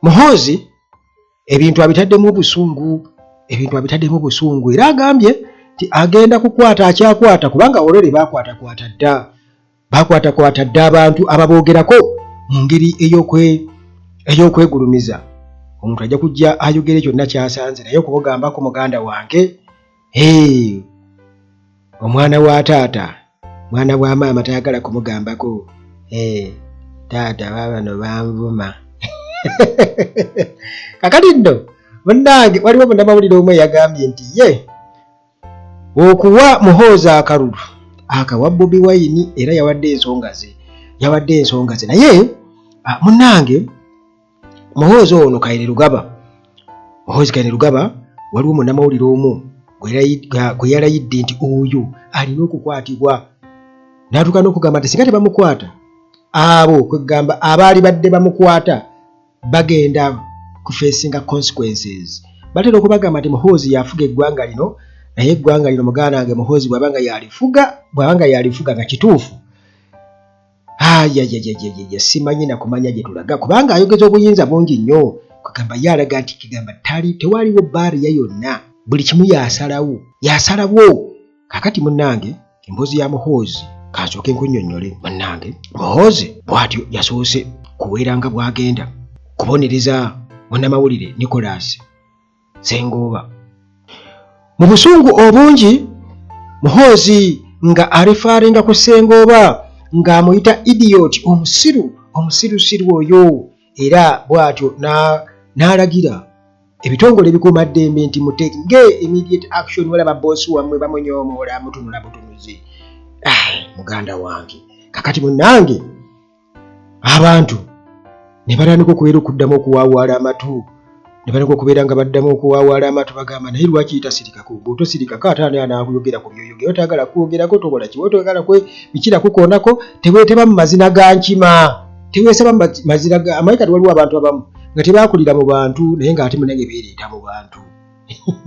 Muhoozi ebintu abitaddemu busungu era agambye nti agenda kukwata akyakwata kubanga olwere bakwata dda abantu ababoogerako mu ngeri ey'okwegulumiza. Omuntu ajja kujja ayogere kyonna kyasanze naye okumugambako muganda wange omwana wa taata mwana wa maama tayagala kumugambako taata babano banvuma. Kakati nno munnange waliwo munnamawulire omu yagambye nti ye okuwa Muhoozi akalulu akawa Bobi Wine era yawadde ensonga ze naye munnange Muhoozi ono Kayire Lugaba waliwo munnamawulire omu gwe yalayidde nti oyo alina okukwatibwa n'atuuka n'okugamba nti singa tebamukwata abo kwegamba abaali badde bamukwata bagenda kufeesinga consequences. Batera okubagamba nti Muhoozi yafuga eggwanga lino naye eggwanga lino muganda wange Muhoozi bw'abanga yalifuga nga kituufu simanyi nakumanya gye tulaga kubanga ayogeza obuyinza bungi nnyo kugamba yalaga nti kigamba tewaliwo baariya yonna buli kimu yasalawo. Kakati munnange emboozi ya Muhoozi kansooke nkunnyonnyole munnange Muhoozi bw'atyo yasoose kuweeranga bw'agenda kubonereza munnamawulire Nicholas Ssengoba mu busungu obungi. Muhoozi nga alifaarenga ku Ssengoba ng'amuyita idiot, omusirusiru oyo, era bw'atyo n'alagira ebitongole ebikuumaddembe nti mutege immediate action. Walaba boosi wammwe bamunyoomoola mutunula butunuzi. Muganda wange kakati munnange abantu ne batandika okubeera okuddamu okuwaawaala amatu, ne batandika okubeera nga baddamu okuwaawaala amatu bagamba naye lwaki tasirikako? Bw'otosirikako ate ani anaakuyogera ku by'oyogera? Otayagala kwogerako tokola ki? Otayagala bikira kukoonako teweeteba mu mazina ga nkima, teweesaba mu mazina ga amanyi. Kati waliwo abantu abamu nga tebaakulira mu bantu naye ng'ate munange beereeta mu bantu.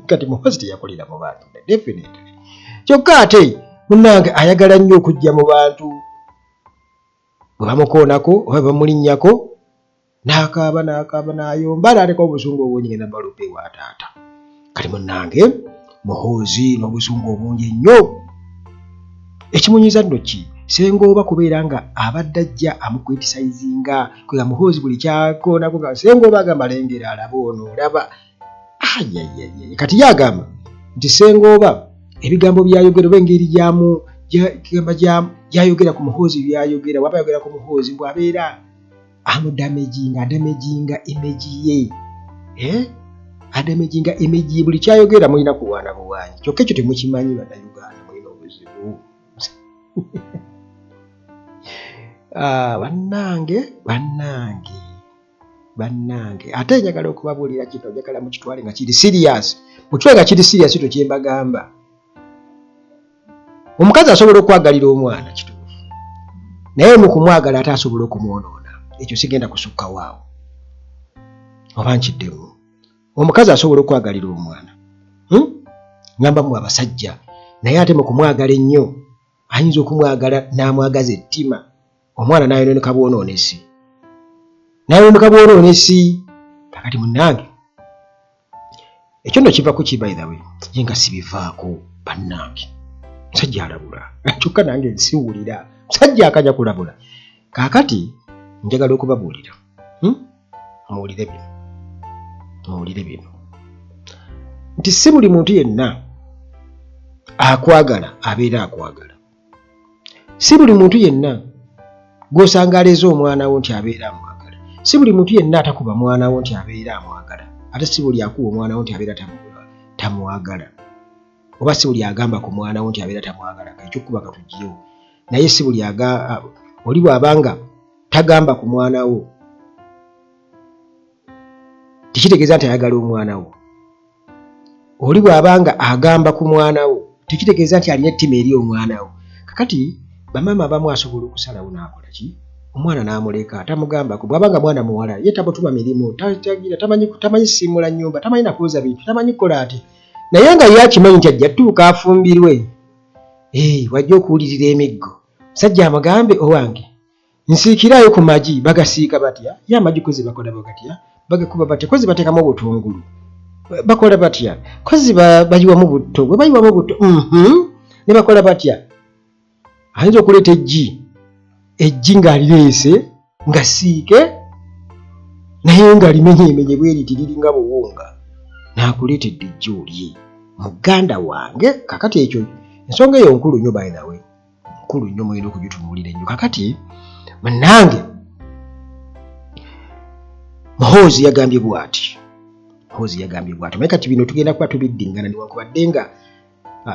Kati Muhoozi teyakulira mu bantu definitely, kyokka ate munnange ayagala nnyo okujja mu bantu bwe bamukoonako oba bamulinnyako n'akaaba n'ayomba n'aleka obusungu obungi ngenda balupe wa taata. Kati munnange Muhoozi n'obusungu obungi ennyo. Ekimunyiza nno ki? Ssengoba kubeera nga abadde ajja amukwitisayizinga kwega Muhoozi buli kyakoonako nga Ssengoba agamba lengera alaba ono olaba. Kati yagamba nti Ssengoba ebigambo byayogera oba engeri gyayogera ku Muhoozi byayogera waba ayogera ku Muhoozi bw'abeera adamejinga image ye buli kyayogera mulina kuwaana buwanyi. Kyokka ekyo temukimanyi bannayuganda, mulina obuzibu. Bannange ate njagala okubabuulira kino, njagala mukitwale nga kiri serious. Mukitwale nga kiri serious kye mbagamba. Omukazi asobola okwagalira omwana kituufu, naye mu kumwagala ate asobola okumwonoona. Ekyo sigenda kusukka waawo oba nkiddemu. Omukazi asobola okwagalira omwana, ngamba mu abasajja, naye ate mu kumwagala ennyo ayinza okumwagala n'amwagaza ettima, omwana n'ayonooneka bwonoonesi. Kakati munnange ekyo nno kiva ku ki by the way, ye nga sibivaako bannange. Musajja alabula kyokka nange nsiwulira, musajja akajja kulabula. Kaakati njagala okubabuulira muwulire bino nti si buli muntu yenna akwagala abeera akwagala. Si buli muntu yenna gw'osanga aleze omwana wo nti abeera amwagala. Si buli muntu yenna atakuba mwana wo nti abeera amwagala. Ate si buli akuba omwana wo nti abeera tamwagala, oba si buli agamba ku mwana wo nti abeera tamwagala. Ekyokuba katugyewo, naye si buli oli bw'abanga tagamba ku mwana wo tekitegeeza nti ayagala omwana wo. Oli bw'abanga agamba ku mwana wo tekitegeeza nti alina ettima eri omwana wo. Kakati bamaama abamu asobola okusalawo n'akola ki? Omwana n'amuleka tamugambako. Bw'abanga mwana muwala ye tabutuma mirimu, tamanyi siimula nnyumba, tamanyi nakwoza bintu, tamanyi kukola ati. Naye nga ye akimanyi nti ajja tuuka afumbirwe, wajja okuwulirira emiggo. Musajja amugambe owange nsiikirayo ku magi bagasiika batya ya amagi kozi bakola batya bagakuba batya kozi bateekamu obutungulu bakola batya kozi bayiwamu butto bwe bayiwamu butto ne bakola batya ayinza okuleeta eggi ng'alireese nga siike naye nga limenyeemenye bwe riti liringa buwunga n'akuleetedde eggi olye muganda wange kakati ekyo ensonga eyo nkulu nnyo by the way nkulu nnyo mulina okugitunuulira ennyo kakati munnange Muhoozi yagambye bw'ati naye kati bino tugenda kuba tubiddingana newankubadde nga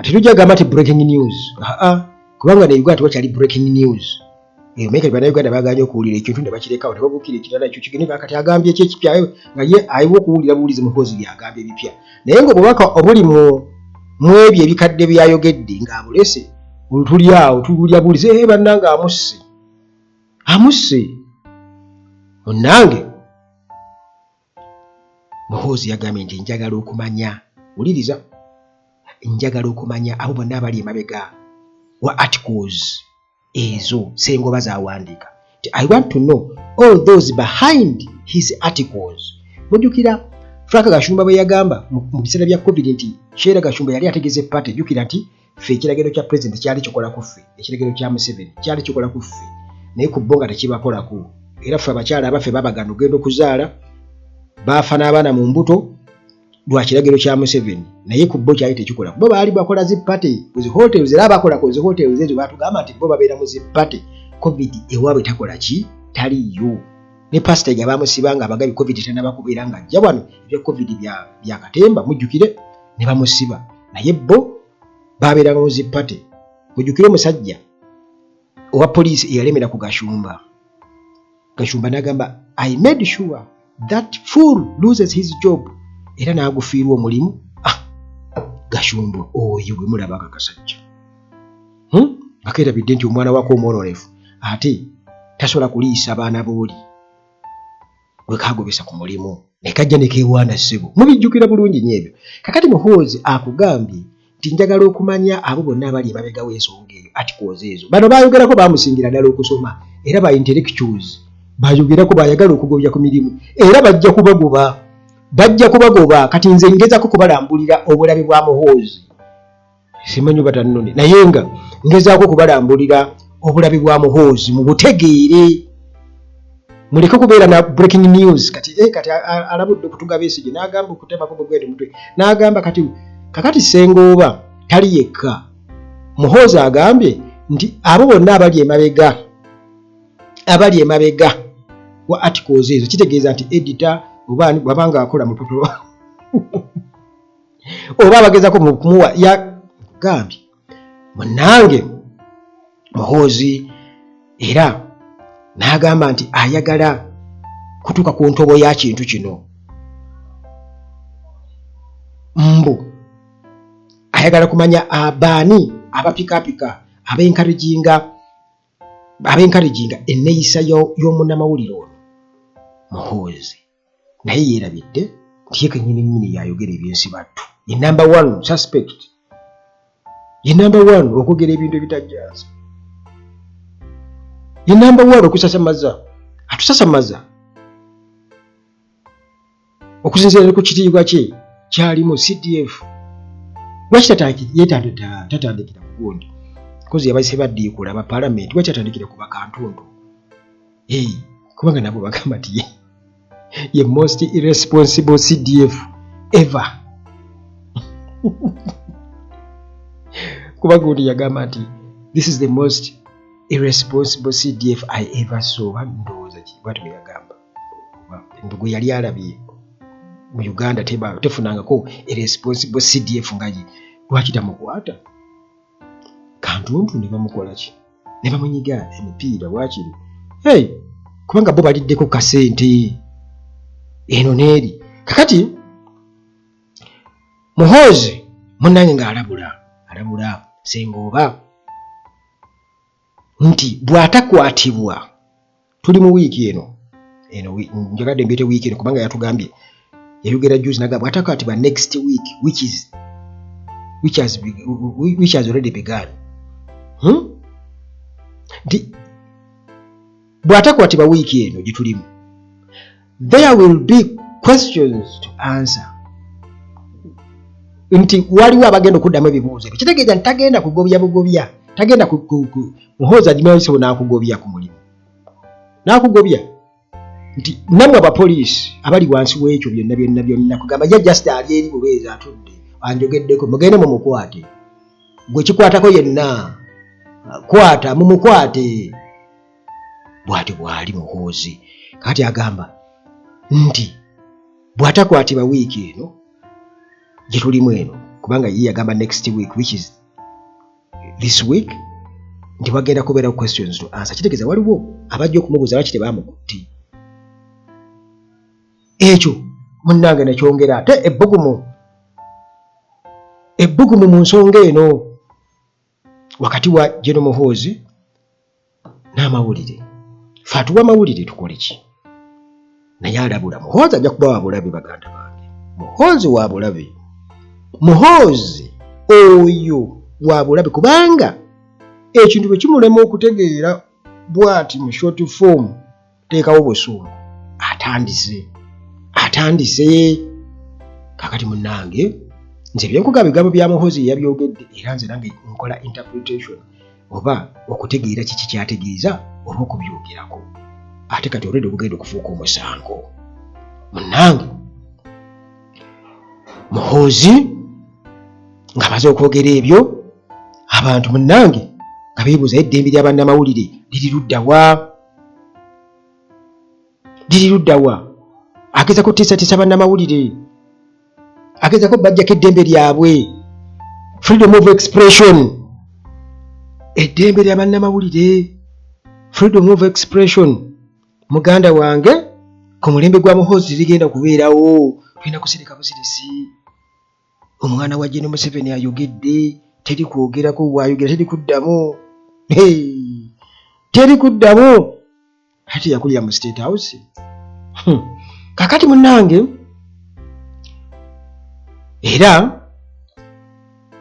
tetujja gamba ti breaking news kubanga ne Uganda tewakyali breaking news naye kati bannayuganda baganye okuwulira ekintu ne bakirekawo ne babuukira ekirala ekyo kigende kakati agambye ekyekipya nga ye ayiwa okuwulira buwulizi Muhoozi byagambye ebipya naye ng'obubaka obuli mu ebyo ebikadde byayogedde ng'abulese tuli awo tuwulira buwulizi bannange amusse munnange Muhoozi yagambye nti njagala okumanya wuliriza njagala okumanya abo bonna abali emabega wa articles ezo Ssengoba z'awandiika I want to know all those behind his articles mujjukira Frank Gashumba bwe yagamba mu biseera bya COVID nti Sheila Gashumba yali ategeze party jjukira nti ffe ekiragiro kya president kyali kikola ku ffe ekiragiro kya Museveni kyali kikola ku ffe naye ku bo nga tekibakolako era ffe abakyala abaffe babagana ogenda okuzaala baafa n'abaana mu mbuto lwa kiragiro kya Museveni naye ku bo kyali tekikola bo baali bakola zi party ku zi hotels era bakola ku zi hotels ezo batugamba nti bo babeera mu zi party COVID ewaabwe takola ki taliyo ne pastor ga bamusibanga abagabi COVID tanabakubeera nga ajja wano ebya COVID bya katemba mujjukire ne bamusiba naye bo babeera mu zi party mujjukire omusajja owa police eyalemera ku Gashumba n'agamba I made sure that fool loses his job era n'agufiirwa omulimu Gashumba oyo gwe mulaba akakasajja akeerabidde nti omwana wako omwononefu ate tasobola kuliisa abaana booli gwe kagobesa ku mulimu ne kajja ne keewaana ssebo mubijjukira bulungi nnyo ebyo kakati Muhoozi akugambye nti njagala okumanya abo bonna abali emabega w'ensonga eyo articles ezo bano baayogerako baamusingira ddala okusoma era ba intellectuals bayogerako bayagala okugobya ku mirimu era bajja kubagoba kati nze ngezako kubalambulira obulabe bwa Muhoozi simanyi batannone naye nga ngezaako kubalambulira obulabe bwa Muhoozi mu butegeere muleke kubeera na breaking news kati alabudde okutuga Besigye n'agamba okutemako bugwede mutwe n'agamba kakati Ssengoba tali yekka Muhoozi agambye nti abo bonna abali emabega wa articles ezo kitegeeza nti editor wabanga akola mu poto oba abagezako mu kumuwa yagambye munnange Muhoozi era n'agamba nti ayagala kutuuka ku ntobo ya kintu kino mbu ayagala kumanya abaani abapikapika abenkarejinga enneeyisa y'omunnamawulire ono Muhoozi naye yeerabidde nti ye kennyini yayogera eby'ensibattu ye number one suspect ye number one okwogera ebintu ebitajjaaza ye number one atusasamaza okusinziira ku kitiibwa kye kyalimu CDF lwaki tatandikira ku gundi kozi yabaise baddiikula aba parliament lwaki tatandikira ku bakantuntu kubanga nabo bagamba nti ye most irresponsible CDF ever kuba gundi yagamba nti this is the most irresponsible CDF I ever saw ndowooza ki bwatu yagamba ndugu yali alabye mu Uganda tefunangako irresponsible CDF ngaye lwaki tamukwata kantuntu ne bamukola ki ne bamunyiga emipiira bwakiri kubanga bo baliddeko kasente eno neeri kakati Muhoozi munnange ng'alabula Ssengoba nti bw'atakwatibwa tuli mu wiiki eno njagadde mbyete wiiki eno kubanga yatugambye yayogera juzi naga bw'atakwatibwa next week which has already begun nti bw'atakwatibwa wiiki eno gye tulimu, there will be questions to answer. Nti waliwo abagenda okuddamu ebibuuzo ebyo. Kitegeeza nti tagenda kugobya bugobya, tagenda Muhoozi Agimanyiso n'akugobya ku mulimu, n'akugobya nti nammwe abapoliisi abali wansi w'ekyo byonna kugamba ye just ali eri bubeezi atudde anjogeddeko, mugende mumukwate, gwe kikwatako yenna kwata mumukwate. Bw'ati bw'ali Muhoozi. Kati agamba nti bw'atakwatibwa wiiki eno gye tulimu eno, kubanga ye yagamba next week which is this week, nti wagenda kubeerawo questions to answer. Kitegeeza waliwo abajja okumubuuza lwaki tebaamukutte. Ekyo munnange nekyongera ate ebbugumu mu nsonga eno wakati wa Gen. Muhoozi n'amawulire. Ffe atuwa amawulire tukole ki? Naye alabula. Muhoozi ajja kuba wa bulabe baganda bange. Muhoozi wa bulabe. Muhoozi oyo wa bulabe kubanga ekintu bwe kimulema okutegeera bw'ati mu short form teekawo busuulu. Atandise. Kakati munnange nze byenkugamba bigambo bya Muhoozi yabyogedde era nze nange nkola interpretation oba okutegeera kiki kyategeeza oba okubyogerako. Ate kati olwedde bugenda okufuuka omusango. Munnange Muhoozi nga maze okwogera ebyo, abantu munnange nga beebuuza eddembe lya bannamawulire liri ludda wa? Ageza kutiisatiisa bannamawulire, agezako bajjako eddembe lyabwe, freedom of expression, eddembe lya bannamawulire, freedom of expression. Muganda wange ku mulembe gwa Muhoozi ligenda kubeerawo, tulina kusereka busirisi. Omwana wa Gen. Museveni ayogedde, teri kwogerako, waayogera teri kuddamu. Teri kuddamu. Ate yakulira mu State House. Kakati munnange era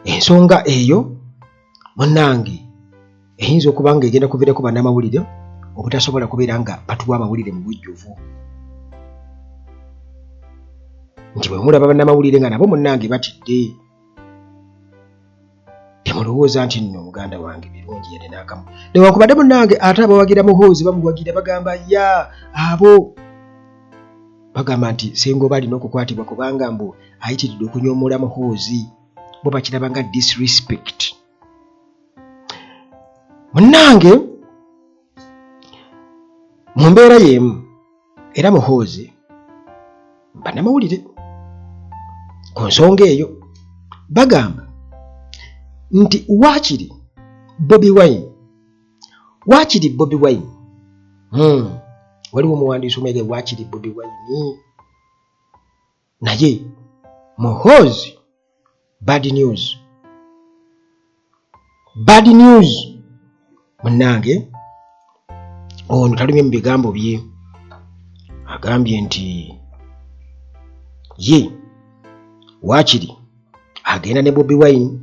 ensonga eyo munnange eyinza okuba nga egenda kuviirako bannamawulire obutasobola kubeera nga batuwa amawulire mu bujjuvu. Nti bwe mulaba bannamawulire nga nabo munnange batidde, temulowooza nti nno muganda wange birungi yadde n'akamu. Newankubadde munnange ate abawagira Muhoozi bamuwagira bagamba abo bagamba nti senga oba alina okukwatibwa kubanga mbu ayitiridde okunyoomola Muhoozi, bo bakiraba nga disrespect. Munnange mu mbeera y'emu era Muhoozi bannamawulire ku nsonga eyo bagamba nti waakiri Bobi Wine waliwo omuwandiisi omwege waakiri Bobi Wine, naye Muhoozi bad news munnange. Ono talumye mu bigambo bye, agambye nti ye waakiri agenda ne Bobi Wine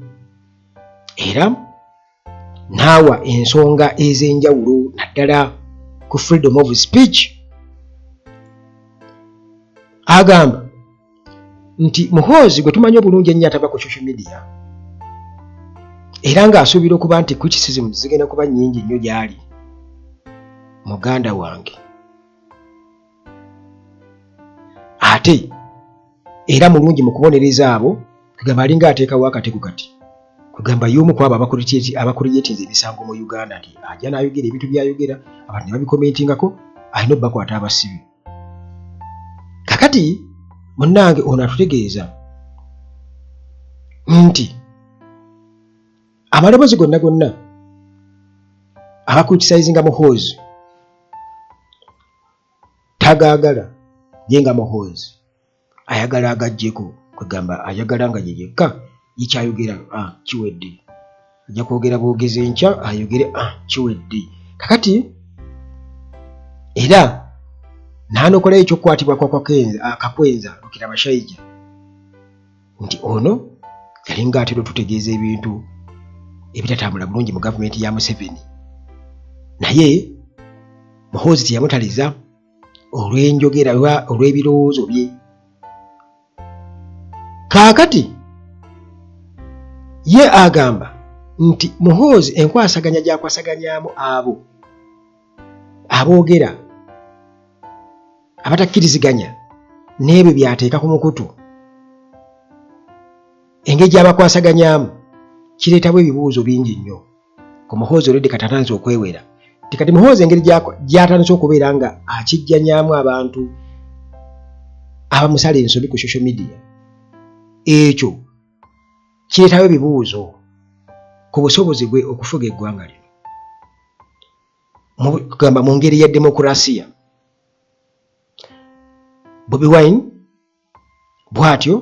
era n'awa ensonga ez'enjawulo naddala ku freedom of speech. Agamba nti Muhoozi gwe tumanyi obulungi ennyo ataba ku social media era ng'asuubira okuba nti criticism zigenda kuba nnyingi nnyo gy'ali. Muganda wange ate era mulungi mu kubonereza abo, kugamba alinga ateekawo akatego kati kugamba y'omu ku abo abakuliyetinza emisango mu Uganda nti ajja n'ayogera ebintu by'ayogera abantu ne babikomentingako, alina obbakwata abasibe. Kakati munnange ono atutegeeza nti amaloboozi gonna abakritisayizinga Muhoozi tagaagala ye nga Muhoozi ayagala agaggyeko, kwegamba ayagala nga ye yekka yikyayogera kiwedde, ajja kwogera bwogezi enkya ayogere kiwedde. Kakati era n'anokolayo ekyokukwatibwa Kakwenza Lukira Bashaija nti ono yalinga atera otutegeeza ebintu ebitatambula bulungi mu gavumenti ya Museveni, naye Muhoozi teyamutaliza olw'enjogera olw'ebirowoozo bye. Kaakati ye agamba nti Muhoozi enkwasaganya gy'akwasaganyaamu abo aboogera abatakkiriziganya n'ebyo by'ateeka ku mukutu, engeri gy'abakwasaganyaamu kireetawo ebibuuzo bingi nnyo ku Muhoozi olwedde kati atandise okwewera. Tikati Muhoozi engeri gy'atandise okubeera nga akijjanyaamu abantu abamusala ensobi ku social media, ekyo kireetawo ebibuuzo ku busobozi bwe okufuga eggwanga lino. Kugamba mu ngeri ya demokurasiya. Bobi Wine bw'atyo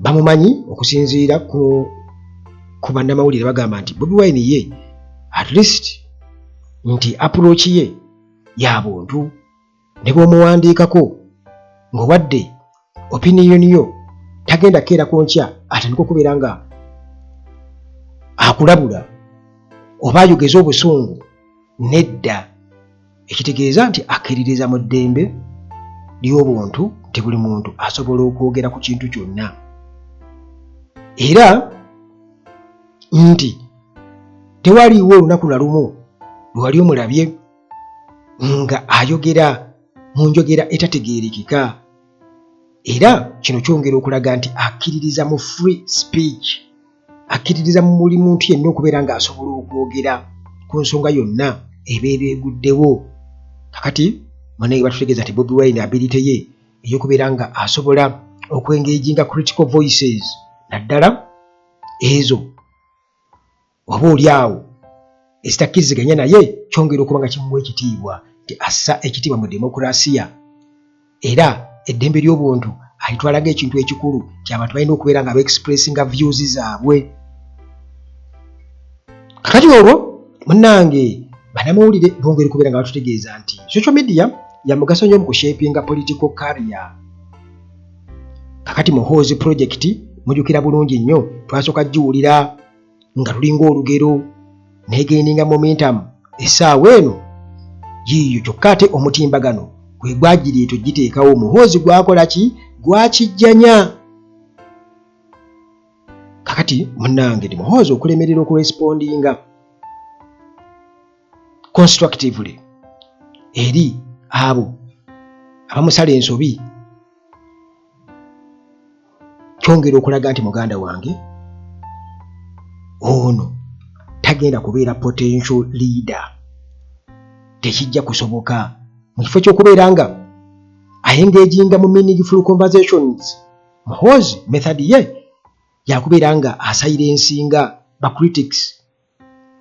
bamumanyi okusinziira ku bannamawulire bagamba nti Bobi Wine ye at least nti approach ye ya buntu, ne bw'omuwandiikako ng'obadde opinion yo tagenda keera ku nkya atandika okubeera nga akulabula oba ayogeza obusungu, nedda, ekitegeeza nti akkiririza mu ddembe ly'obuntu nti buli muntu asobola okwogera ku kintu kyonna, era nti tewaliiwo olunaku na lumu lwali omulabye nga ayogera mu njogera etategeerekeka, era kino kyongera okulaga nti akkiririza mu free speech, akkiririza mu buli muntu yenna okubeera ng'asobola okwogera ku nsonga yonna ebeera eguddewo. Kakati munange batutegeeza nti Bobi Wine ability ye ey'okubeera nga asobola okwengeginga critical voices, naddala ezo oba oliawo ezitakkiriziganya naye, kyongera okuba nga kimuwa ekitiibwa nti assa ekitiibwa mu demokurasiya, era eddembe ly'obuntu alitwala ng'ekintu ekikulu ky'abantu balina okubeera nga ba-expressinga views zaabwe. Kakati olwo munnange bannamawulire bongera okubeera nga batutegeeza nti social media ya mugaso nnyo mu kushapinga political career. Kakati Muhoozi project mujjukira bulungi nnyo, twasooka giwulira nga lulinga olugero neegaininga momentum, essaawa eno yiiyo kyokka ate omutimbagano gwe gwagireeta ogiteekawo. Muhoozi gwakola ki? Gwakijjanya. Kakati munnange ndi Muhoozi okulemerera okurespondinga constructively eri abo abamusala ensobi, kyongera okulaga nti muganda wange ono tagenda kubeera potential leader, tekijja kusoboka mu kifo ky'okubeera nga ayengeginga mu meaningful conversations. Muhoozi method ye yakubeera nga asayirensinga ba critics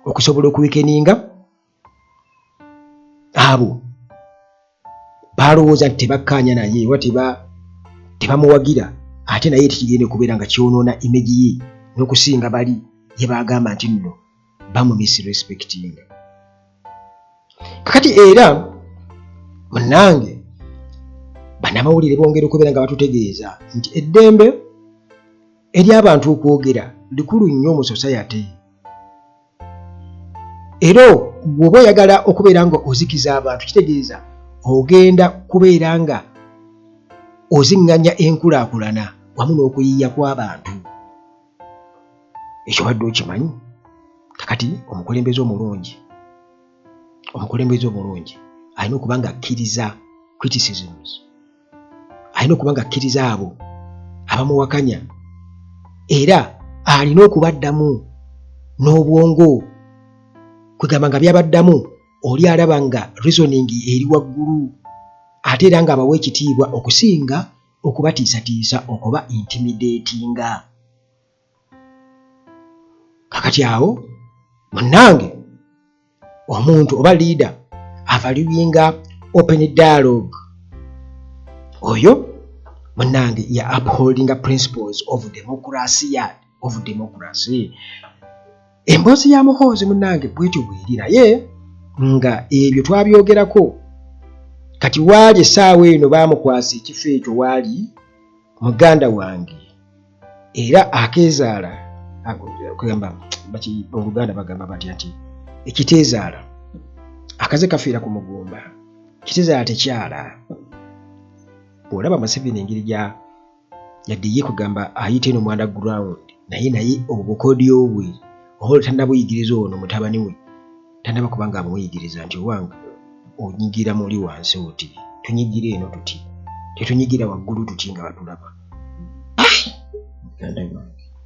okusobola okuwikeninga abo balowooza nti tebakkaanya naye oba tebamuwagira, ate naye tekigenda okubeera nga kyonoona image ye n'okusinga bali ye baagamba nti nno bamumisrespectinga. Kakati era munnange bannamawulire bongera okubeera nga batutegeeza nti eddembe ery'abantu okwogera likulu nnyo mu society, era bw'oba oyagala okubeera nga ozikiza abantu kitegeeza ogenda kubeera nga oziŋŋanya enkulaakulana wamu n'okuyiiya kw'abantu. Ekyo badde okimanyi. Kakati omukulembeze omulungi alina okuba nga akkiriza criticisms, alina okuba nga akkiriza abo abamuwakanya, era alina okubaddamu n'obwongo, kwegamba nga byabaddamu oli alaba nga reasoning eri waggulu, ate era ng'abawa ekitiibwa okusinga okubatiisatiisa okuba intimidatinga. Kakati awo munnange omuntu oba leader avaluinga open dialogue, oyo munnange ya upholdinga principles of democracy. Emboozi ya Muhoozi munnange bwetyo bweri, naye nga ebyo twabyogerako kati waali essaawa eno baamukwasa ekifo ekyo waali muganda wange era akeezaala kugamba Oluganda bagamba batya nti ekiteezaala akaze kafiira ku mugumba kitezaala tekyala. Bw'olaba Museveni engeri yadde ye kugamba ayite eno mu underground naye obukodyo bwe oba tannabuyigiriza ono mutabani we tannaba kubanga amuyigiriza nti owange onyigira muli wansi oti tunyigira eno tuti tetunyigira waggulu tuti nga batulaba. Muganda wange